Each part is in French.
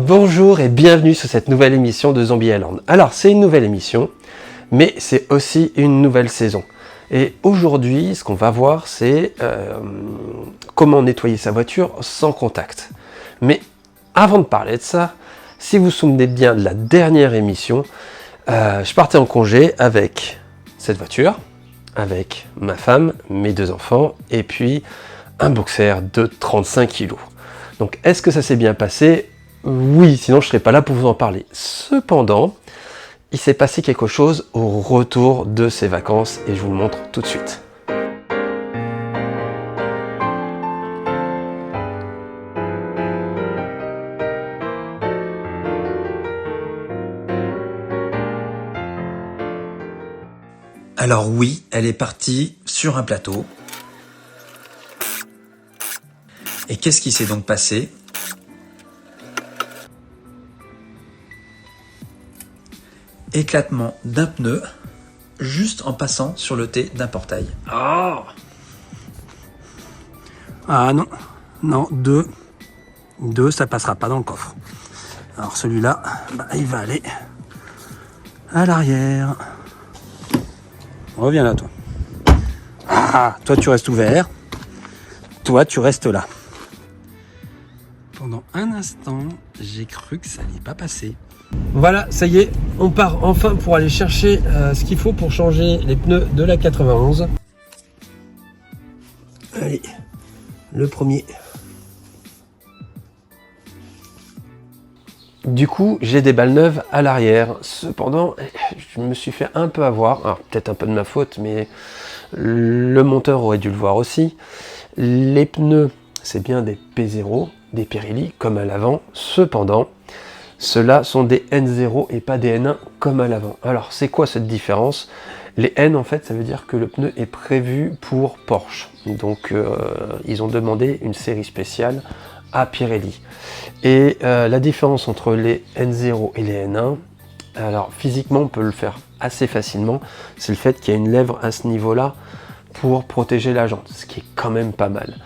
Bonjour et bienvenue sur cette nouvelle émission de Zombie Island. Alors c'est une nouvelle émission, mais c'est aussi une nouvelle saison. Et aujourd'hui, ce qu'on va voir, c'est comment nettoyer sa voiture sans contact. Mais avant de parler de ça, si vous vous souvenez bien de la dernière émission, je partais en congé avec cette voiture, avec ma femme, mes 2 enfants, et puis un boxer de 35 kg. Donc est-ce que ça s'est bien passé ? Oui, sinon je ne serais pas là pour vous en parler. Cependant, il s'est passé quelque chose au retour de ces vacances et je vous le montre tout de suite. Alors oui, elle est partie sur un plateau. Et qu'est-ce qui s'est donc passé ? Éclatement d'un pneu, juste en passant sur le T d'un portail. Oh Ah non, deux, ça passera pas dans le coffre. Alors celui-là, il va aller à l'arrière. Reviens là, toi. Ah, toi tu restes ouvert. Toi tu restes là. Pendant un instant, j'ai cru que ça n'allait pas passer. Voilà, ça y est, on part enfin pour aller chercher ce qu'il faut pour changer les pneus de la 91. Allez, le premier. Du coup, j'ai des balles neuves à l'arrière. Cependant, je me suis fait un peu avoir. Alors, peut-être un peu de ma faute, mais le monteur aurait dû le voir aussi. Les pneus, c'est bien des P0, des Pirelli, comme à l'avant. Cependant, ceux-là sont des N0 et pas des N1 comme à l'avant. Alors, c'est quoi cette différence ? Les N, en fait, ça veut dire que le pneu est prévu pour Porsche. Donc, ils ont demandé une série spéciale à Pirelli. Et la différence entre les N0 et les N1, alors physiquement on peut le faire assez facilement, c'est le fait qu'il y a une lèvre à ce niveau-là pour protéger la jante, ce qui est quand même pas mal.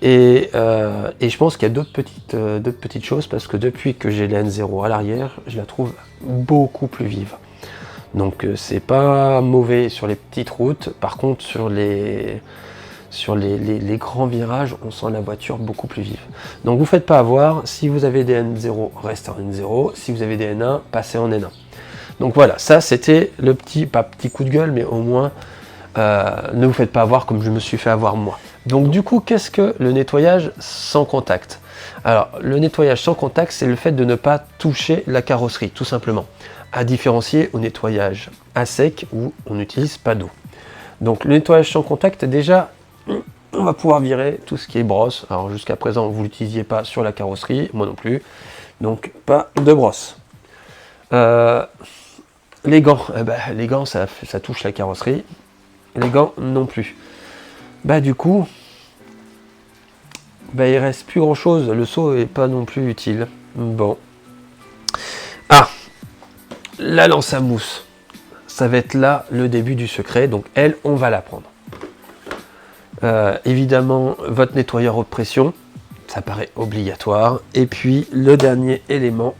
Et je pense qu'il y a d'autres petites choses, parce que depuis que j'ai les N0 à l'arrière, je la trouve beaucoup plus vive. Donc c'est pas mauvais sur les petites routes, par contre sur les grands virages, on sent la voiture beaucoup plus vive. Donc vous ne faites pas avoir, si vous avez des N0, restez en N0, si vous avez des N1, passez en N1. Donc voilà, ça c'était le pas petit coup de gueule, mais au moins, ne vous faites pas avoir comme je me suis fait avoir moi. Donc du coup, qu'est-ce que le nettoyage sans contact ? Alors, le nettoyage sans contact, c'est le fait de ne pas toucher la carrosserie, tout simplement. À différencier au nettoyage à sec, où on n'utilise pas d'eau. Donc le nettoyage sans contact, déjà, on va pouvoir virer tout ce qui est brosse. Alors jusqu'à présent, vous ne l'utilisiez pas sur la carrosserie, moi non plus. Donc pas de brosse. Les gants, les gants ça touche la carrosserie. Les gants non plus. Du coup, il reste plus grand chose. Le seau est pas non plus utile. Bon. Ah, la lance à mousse. Ça va être là le début du secret. Donc elle, on va la prendre. Évidemment, votre nettoyeur haute pression, ça paraît obligatoire. Et puis, le dernier élément.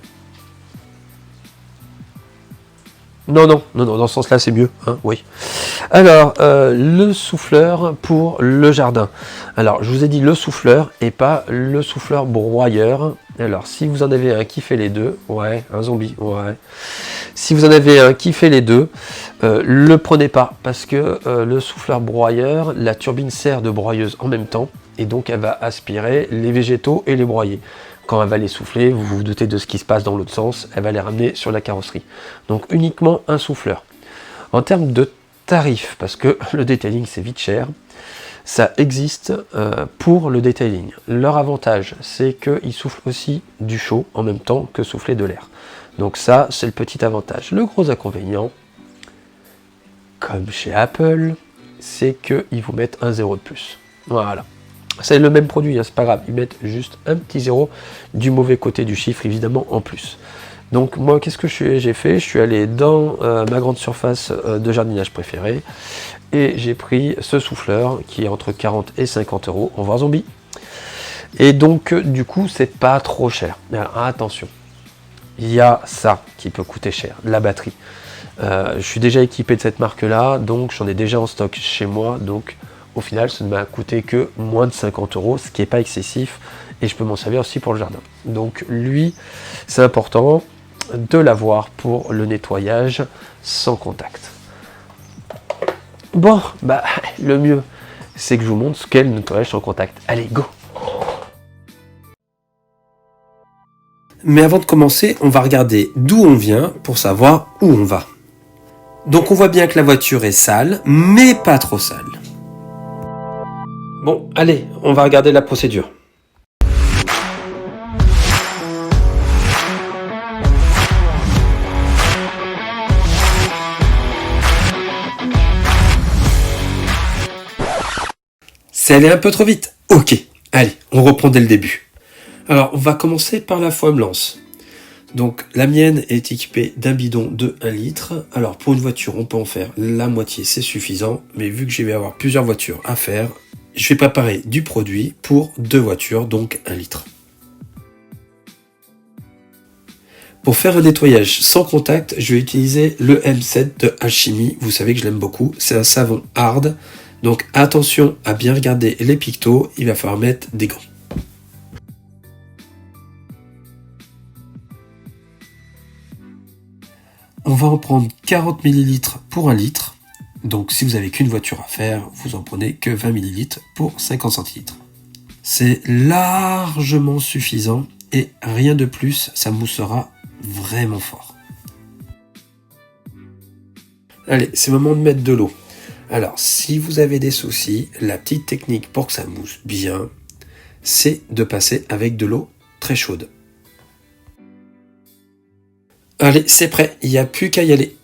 Non, dans ce sens-là, c'est mieux, hein, oui. Alors, le souffleur pour le jardin. Alors, je vous ai dit le souffleur et pas le souffleur broyeur. Alors, si vous en avez un qui fait les deux, ouais, un zombie, ouais. Si vous en avez un qui fait les deux, le prenez pas, parce que le souffleur broyeur, la turbine sert de broyeuse en même temps, et donc elle va aspirer les végétaux et les broyer. Quand elle va les souffler, vous vous doutez de ce qui se passe dans l'autre sens, elle va les ramener sur la carrosserie. Donc uniquement un souffleur. En termes de tarifs, parce que le detailing c'est vite cher, ça existe pour le detailing. Leur avantage, c'est qu'ils soufflent aussi du chaud en même temps que souffler de l'air. Donc ça, c'est le petit avantage. Le gros inconvénient, comme chez Apple, c'est qu'ils vous mettent un 0 de plus. Voilà. C'est le même produit, hein, c'est pas grave. Ils mettent juste un petit 0 du mauvais côté du chiffre, évidemment, en plus. Donc moi, qu'est-ce que j'ai fait ? Je suis allé dans ma grande surface de jardinage préférée et j'ai pris ce souffleur qui est entre 40 et 50 € en voir zombie. Et donc, du coup, c'est pas trop cher. Alors, attention, il y a ça qui peut coûter cher, la batterie. Je suis déjà équipé de cette marque-là, donc j'en ai déjà en stock chez moi, donc au final, ça ne m'a coûté que moins de 50 €, ce qui n'est pas excessif, et je peux m'en servir aussi pour le jardin. Donc lui, c'est important de l'avoir pour le nettoyage sans contact. Bon, bah le mieux, c'est que je vous montre ce qu'est le nettoyage sans contact. Allez, go! Mais avant de commencer, on va regarder d'où on vient pour savoir où on va. Donc on voit bien que la voiture est sale, mais pas trop sale. Bon, allez, on va regarder la procédure. C'est allé un peu trop vite. Ok, allez, on reprend dès le début. Alors, on va commencer par la foime lance. Donc, la mienne est équipée d'un bidon de 1 litre. Alors, pour une voiture, on peut en faire la moitié, c'est suffisant. Mais vu que je vais avoir plusieurs voitures à faire, je vais préparer du produit pour 2 voitures, donc 1 litre. Pour faire un nettoyage sans contact, je vais utiliser le M7 de Alchimie. Vous savez que je l'aime beaucoup. C'est un savon hard. Donc attention à bien regarder les pictos. Il va falloir mettre des gants. On va en prendre 40 ml pour 1 litre. Donc si vous n'avez qu'une voiture à faire, vous en prenez que 20 ml pour 50 centilitres. C'est largement suffisant et rien de plus, ça moussera vraiment fort. Allez, c'est le moment de mettre de l'eau. Alors, si vous avez des soucis, la petite technique pour que ça mousse bien, c'est de passer avec de l'eau très chaude. Allez, c'est prêt, il n'y a plus qu'à y aller.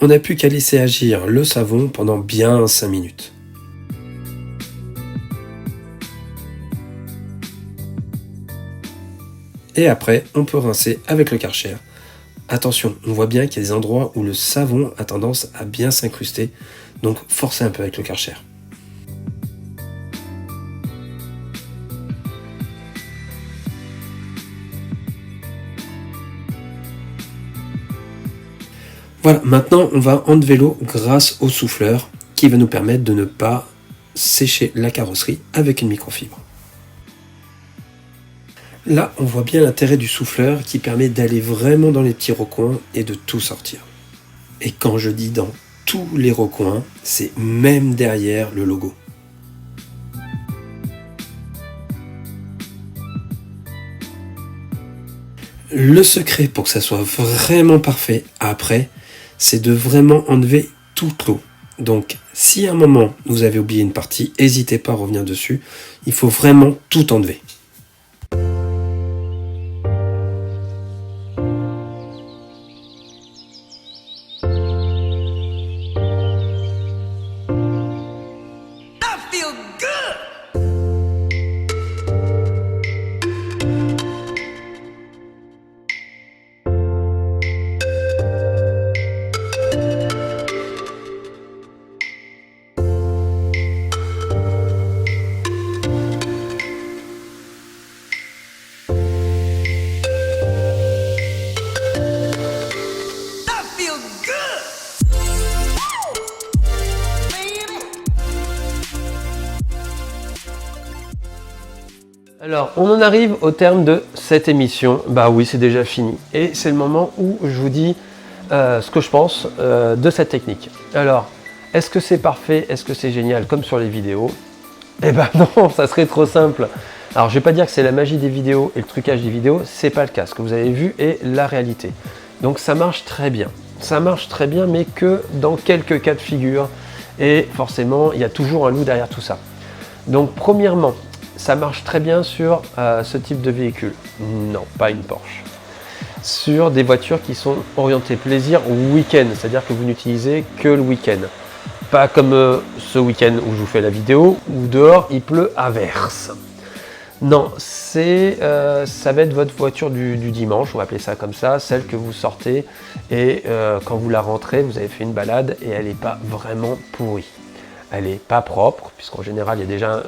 On n'a plus qu'à laisser agir le savon pendant bien 5 minutes. Et après, on peut rincer avec le Karcher. Attention, on voit bien qu'il y a des endroits où le savon a tendance à bien s'incruster, donc forcez un peu avec le Karcher. Voilà, maintenant on va enlever l'eau grâce au souffleur qui va nous permettre de ne pas sécher la carrosserie avec une microfibre. Là, on voit bien l'intérêt du souffleur qui permet d'aller vraiment dans les petits recoins et de tout sortir. Et quand je dis dans tous les recoins, c'est même derrière le logo. Le secret pour que ça soit vraiment parfait après, c'est de vraiment enlever toute l'eau. Donc, si à un moment vous avez oublié une partie, n'hésitez pas à revenir dessus. Il faut vraiment tout enlever. Alors, on en arrive au terme de cette émission. Bah oui, c'est déjà fini. Et c'est le moment où je vous dis ce que je pense de cette technique. Alors, est-ce que c'est parfait? Est-ce que c'est génial comme sur les vidéos? Eh ben non, ça serait trop simple. Alors, je vais pas dire que c'est la magie des vidéos et le trucage des vidéos, c'est pas le cas. Ce que vous avez vu est la réalité. Donc, ça marche très bien. Ça marche très bien, mais que dans quelques cas de figure. Et forcément, il y a toujours un loup derrière tout ça. Donc, premièrement, ça marche très bien sur ce type de véhicule. Non, pas une Porsche. Sur des voitures qui sont orientées plaisir ou week-end, c'est-à-dire que vous n'utilisez que le week-end. Pas comme ce week-end où je vous fais la vidéo, où dehors il pleut à verse. Non, ça va être votre voiture du dimanche, on va appeler ça comme ça, celle que vous sortez et quand vous la rentrez, vous avez fait une balade et elle n'est pas vraiment pourrie. Elle n'est pas propre, puisqu'en général il y a déjà un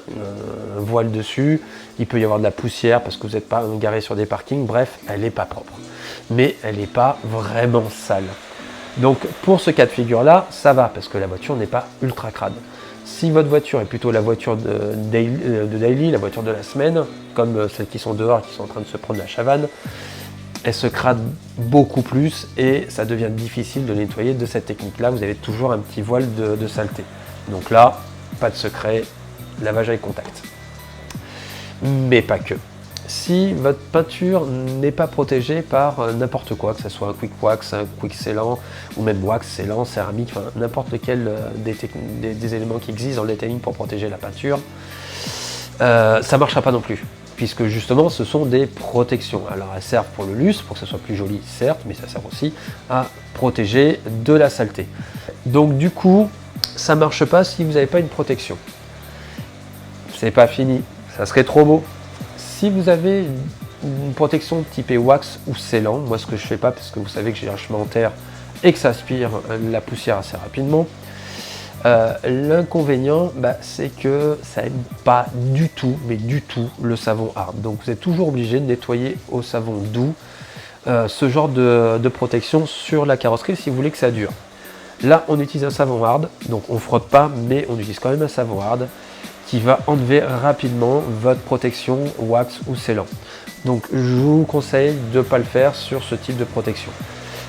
voile dessus, il peut y avoir de la poussière parce que vous n'êtes pas garé sur des parkings, bref, elle n'est pas propre. Mais elle n'est pas vraiment sale. Donc pour ce cas de figure là, ça va, parce que la voiture n'est pas ultra crade. Si votre voiture est plutôt la voiture de daily, la voiture de la semaine, comme celles qui sont dehors, qui sont en train de se prendre la chavane, elle se crade beaucoup plus et ça devient difficile de nettoyer de cette technique-là. Vous avez toujours un petit voile de saleté. Donc là, pas de secret, lavage avec contact. Mais pas que. Si votre peinture n'est pas protégée par n'importe quoi, que ce soit un quick wax, un quick scellant, ou même wax, scellant, céramique, enfin n'importe lequel des éléments qui existent dans le detailing pour protéger la peinture, ça ne marchera pas non plus. Puisque justement ce sont des protections. Alors elles servent pour le lustre, pour que ce soit plus joli certes, mais ça sert aussi à protéger de la saleté. Donc du coup, ça ne marche pas si vous n'avez pas une protection. C'est pas fini, ça serait trop beau. Si vous avez une protection typée wax ou scellant, moi ce que je fais pas parce que vous savez que j'ai un chemin en terre et que ça aspire la poussière assez rapidement, l'inconvénient c'est que ça n'aime pas du tout, mais du tout, le savon hard. Donc vous êtes toujours obligé de nettoyer au savon doux ce genre de protection sur la carrosserie si vous voulez que ça dure. Là on utilise un savon hard, donc on frotte pas mais on utilise quand même un savon hard qui va enlever rapidement votre protection wax ou scellant. Donc je vous conseille de ne pas le faire sur ce type de protection.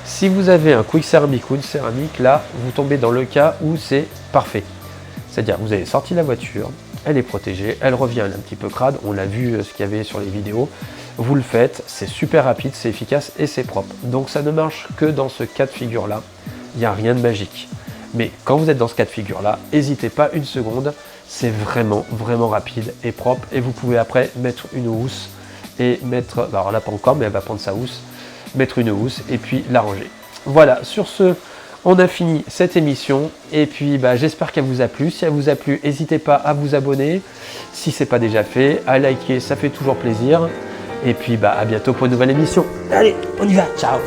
Si vous avez un quick céramique ou une céramique, là vous tombez dans le cas où c'est parfait. C'est-à-dire vous avez sorti la voiture, elle est protégée, elle revient un petit peu crade, on l'a vu ce qu'il y avait sur les vidéos. Vous le faites, c'est super rapide, c'est efficace et c'est propre. Donc ça ne marche que dans ce cas de figure là, il n'y a rien de magique. Mais quand vous êtes dans ce cas de figure là, n'hésitez pas une seconde, c'est vraiment rapide et propre et vous pouvez après mettre une housse et mettre, alors là pas encore mais elle va prendre sa housse, mettre une housse et puis la ranger. Voilà, sur ce, on a fini cette émission et puis j'espère qu'elle vous a plu. Si elle vous a plu, n'hésitez pas à vous abonner si ce n'est pas déjà fait, à liker, ça fait toujours plaisir et puis à bientôt pour une nouvelle émission. Allez, on y va, ciao.